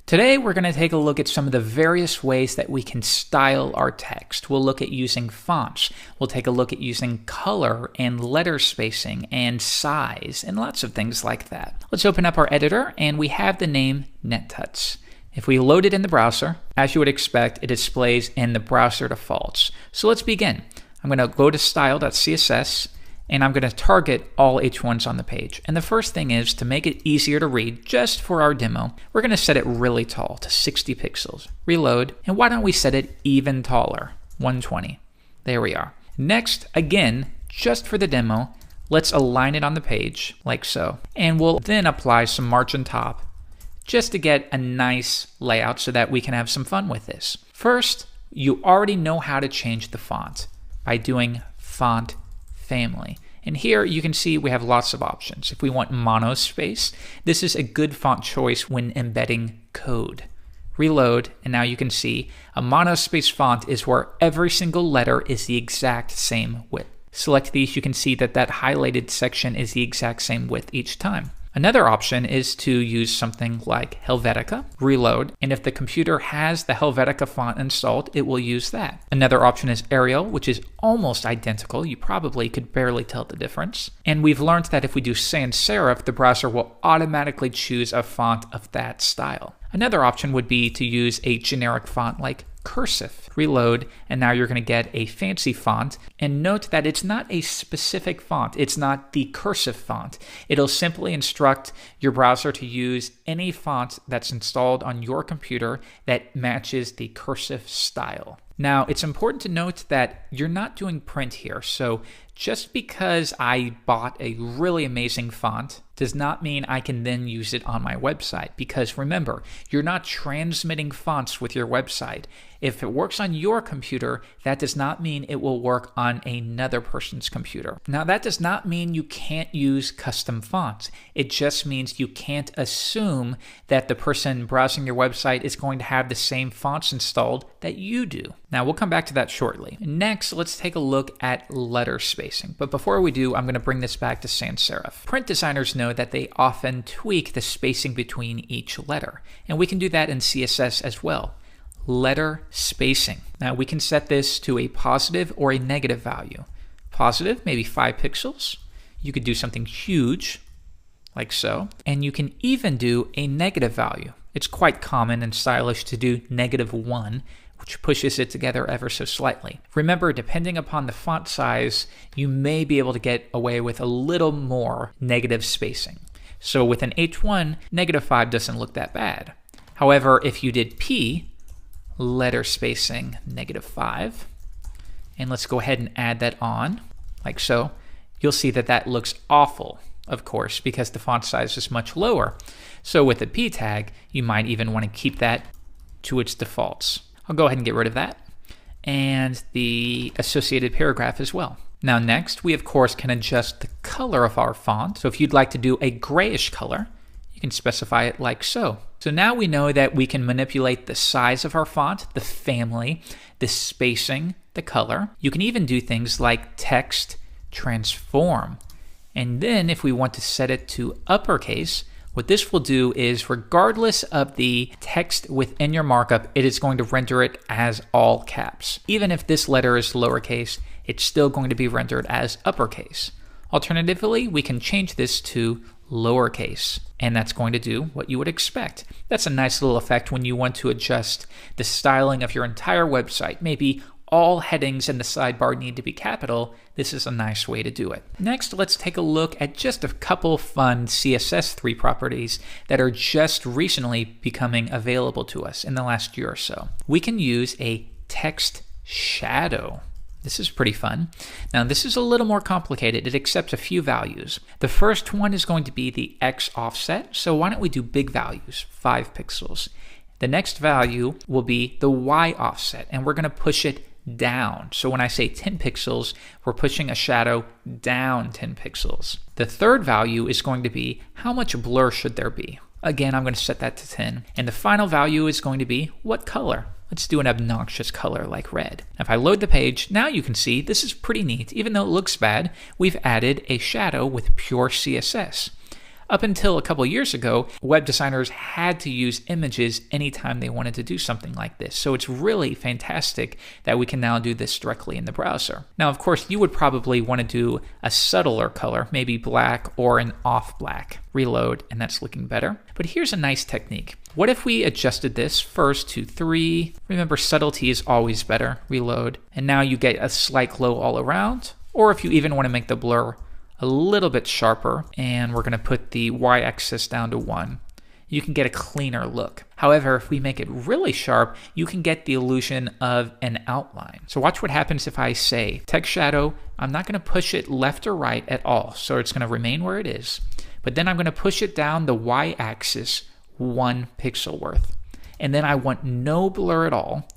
Today, we're going to take a look at some of the various ways that we can style our text. We'll look at using fonts. We'll take a look at using color and letter spacing and size and lots of things like that. Let's open up our editor, and we have the name NetTuts. If we load it in the browser, as you would expect, it displays in the browser defaults. So let's begin. I'm going to go to style.css, and I'm going to target all H1s on the page. And the first thing is, to make it easier to read, just for our demo, we're going to set it really tall to 60 pixels. Reload, and why don't we set it even taller, 120. There we are. Next, again, just for the demo, let's align it on the page, like so. And we'll then apply some margin top, just to get a nice layout so that we can have some fun with this. First, you already know how to change the font by doing font family. And here you can see we have lots of options. If we want monospace, this is a good font choice when embedding code. Reload, and now you can see a monospace font is where every single letter is the exact same width. Select these, you can see that that highlighted section is the exact same width each time. Another option is to use something like Helvetica, reload, and if the computer has the Helvetica font installed, it will use that. Another option is Arial, which is almost identical. You probably could barely tell the difference. And we've learned that if we do sans serif, the browser will automatically choose a font of that style. Another option would be to use a generic font like cursive. Reload, and now you're going to get a fancy font. And note that it's not a specific font. It's not the cursive font. It'll simply instruct your browser to use any font that's installed on your computer that matches the cursive style. Now, it's important to note that you're not doing print here. So just because I bought a really amazing font does not mean I can then use it on my website. Because remember, you're not transmitting fonts with your website. If it works on your computer, that does not mean it will work on another person's computer. Now, that does not mean you can't use custom fonts. It just means you can't assume that the person browsing your website is going to have the same fonts installed that you do. Now, we'll come back to that shortly. Next, let's take a look at letter spacing. But before we do, I'm going to bring this back to sans serif. Print designers know that they often tweak the spacing between each letter. And we can do that in CSS as well. Letter spacing. Now, we can set this to a positive or a negative value. Positive, maybe 5 pixels. You could do something huge, like so. And you can even do a negative value. It's quite common and stylish to do -1, which pushes it together ever so slightly. Remember, depending upon the font size, you may be able to get away with a little more negative spacing. So with an H1, -5 doesn't look that bad. However, if you did P, letter spacing -5, and let's go ahead and add that on, like so, you'll see that that looks awful, of course, because the font size is much lower. So with the P tag, you might even want to keep that to its defaults. I'll go ahead and get rid of that, and the associated paragraph as well. Now next, we of course can adjust the color of our font. So if you'd like to do a grayish color, you can specify it like so. So now we know that we can manipulate the size of our font, the family, the spacing, the color. You can even do things like text transform. And then if we want to set it to uppercase, what this will do is, regardless of the text within your markup, it is going to render it as all caps. Even if this letter is lowercase, it's still going to be rendered as uppercase. Alternatively, we can change this to lowercase, and that's going to do what you would expect. That's a nice little effect when you want to adjust the styling of your entire website. Maybe all headings in the sidebar need to be capital. This is a nice way to do it. Next, let's take a look at just a couple fun CSS3 properties that are just recently becoming available to us in the last year or so. We can use a text shadow. This is pretty fun. Now, this is a little more complicated. It accepts a few values. The first one is going to be the X offset. So why don't we do big values, 5 pixels. The next value will be the Y offset, and we're going to push it down. So when I say 10 pixels, we're pushing a shadow down 10 pixels. The third value is going to be how much blur should there be. Again, I'm going to set that to 10. And the final value is going to be what color. Let's do an obnoxious color like red. If I load the page, now you can see this is pretty neat. Even though it looks bad, we've added a shadow with pure CSS. Up until a couple years ago, web designers had to use images anytime they wanted to do something like this. So it's really fantastic that we can now do this directly in the browser. Now, of course, you would probably want to do a subtler color, maybe black or an off black. Reload, and that's looking better. But here's a nice technique. What if we adjusted this first to 3? Remember, subtlety is always better. Reload. And now you get a slight glow all around. Or if you even want to make the blur a little bit sharper, and we're going to put the y-axis down to 1, you can get a cleaner look. However, if we make it really sharp, you can get the illusion of an outline. So watch what happens if I say text shadow. I'm not going to push it left or right at all, so it's going to remain where it is. But then I'm going to push it down the y-axis 1 pixel worth. And then I want no blur at all,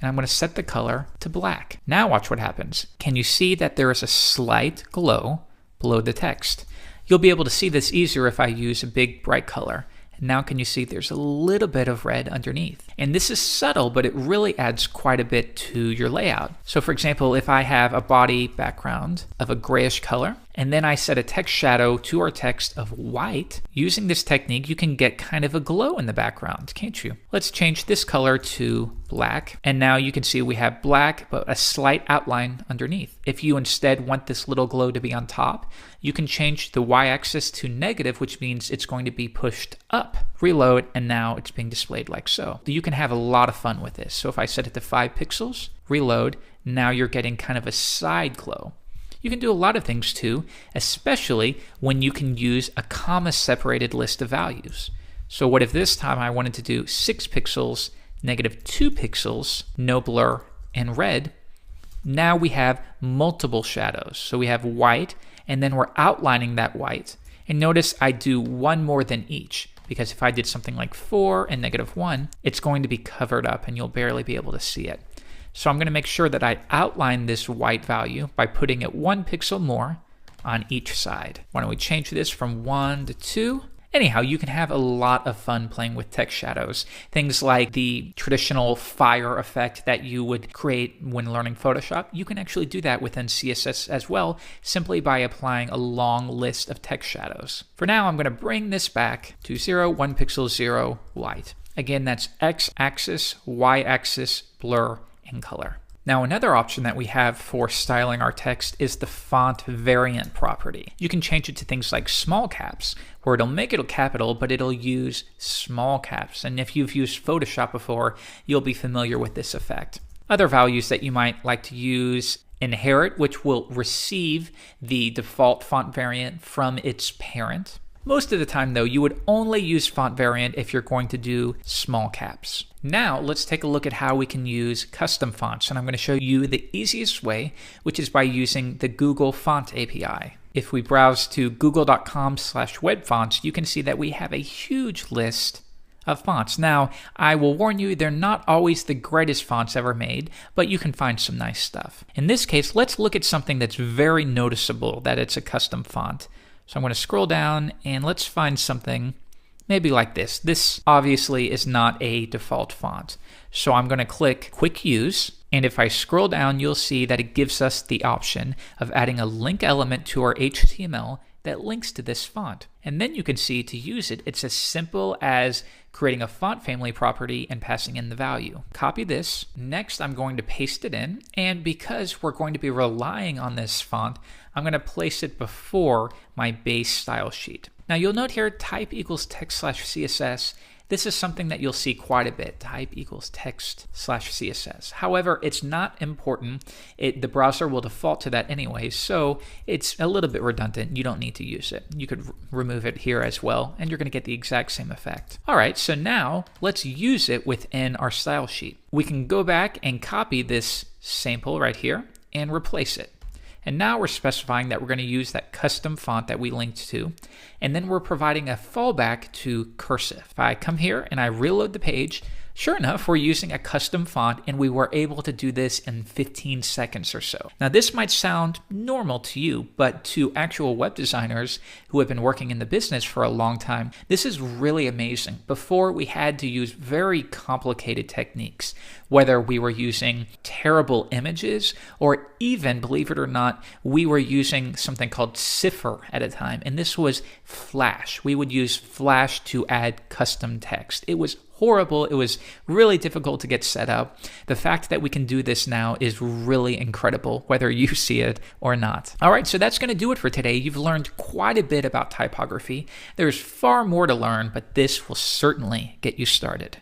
and I'm going to set the color to black. Now watch what happens. Can you see that there is a slight glow below the text? You'll be able to see this easier if I use a big bright color. And now can you see there's a little bit of red underneath? And this is subtle, but it really adds quite a bit to your layout. So for example, if I have a body background of a grayish color, and then I set a text shadow to our text of white, using this technique, you can get kind of a glow in the background, can't you? Let's change this color to black. And now you can see we have black, but a slight outline underneath. If you instead want this little glow to be on top, you can change the y-axis to negative, which means it's going to be pushed up. Reload, and now it's being displayed like so. You can have a lot of fun with this. So if I set it to 5 pixels, reload, now you're getting kind of a side glow. You can do a lot of things too, especially when you can use a comma-separated list of values. So what if this time I wanted to do 6 pixels, -2 pixels, no blur, and red? Now we have multiple shadows. So we have white, and then we're outlining that white. And notice I do one more than each, because if I did something like 4 and -1, it's going to be covered up and you'll barely be able to see it. So I'm going to make sure that I outline this white value by putting it 1 pixel more on each side. Why don't we change this from 1 to 2? Anyhow, you can have a lot of fun playing with text shadows. Things like the traditional fire effect that you would create when learning Photoshop, you can actually do that within CSS as well, simply by applying a long list of text shadows. For now, I'm going to bring this back to 0, 1 pixel, 0, white. Again, that's x-axis, y-axis, blur, and color. Now, another option that we have for styling our text is the font variant property. You can change it to things like small caps, where it'll make it a capital, but it'll use small caps. And if you've used Photoshop before, you'll be familiar with this effect. Other values that you might like to use: inherit, which will receive the default font variant from its parent. Most of the time, though, you would only use font variant if you're going to do small caps. Now, let's take a look at how we can use custom fonts, and I'm going to show you the easiest way, which is by using the Google Font API. If we browse to google.com/webfonts, you can see that we have a huge list of fonts. Now, I will warn you, they're not always the greatest fonts ever made, but you can find some nice stuff. In this case, let's look at something that's very noticeable that it's a custom font. So I'm going to scroll down and let's find something maybe like this. This obviously is not a default font. So I'm going to click Quick Use. And if I scroll down, you'll see that it gives us the option of adding a link element to our HTML that links to this font. And then you can see to use it, it's as simple as creating a font family property and passing in the value. Copy this. Next, I'm going to paste it in. And because we're going to be relying on this font, I'm going to place it before my base style sheet. Now you'll note here type equals text/CSS. This is something that you'll see quite a bit, type equals text/CSS. However, it's not important. The browser will default to that anyway, so it's a little bit redundant. You don't need to use it. You could remove it here as well, and you're going to get the exact same effect. All right, so now let's use it within our style sheet. We can go back and copy this sample right here and replace it. And now we're specifying that we're going to use that custom font that we linked to, and then we're providing a fallback to cursive. If I come here and I reload the page, Sure enough, we're using a custom font and we were able to do this in 15 seconds or so. Now, this might sound normal to you, but to actual web designers who have been working in the business for a long time, this is really amazing. Before, we had to use very complicated techniques, whether we were using terrible images or even, believe it or not, we were using something called Cipher at a time, and this was Flash. We would use Flash to add custom text. It was horrible. It was really difficult to get set up. The fact that we can do this now is really incredible, whether you see it or not. All right, so that's going to do it for today. You've learned quite a bit about typography. There's far more to learn, but this will certainly get you started.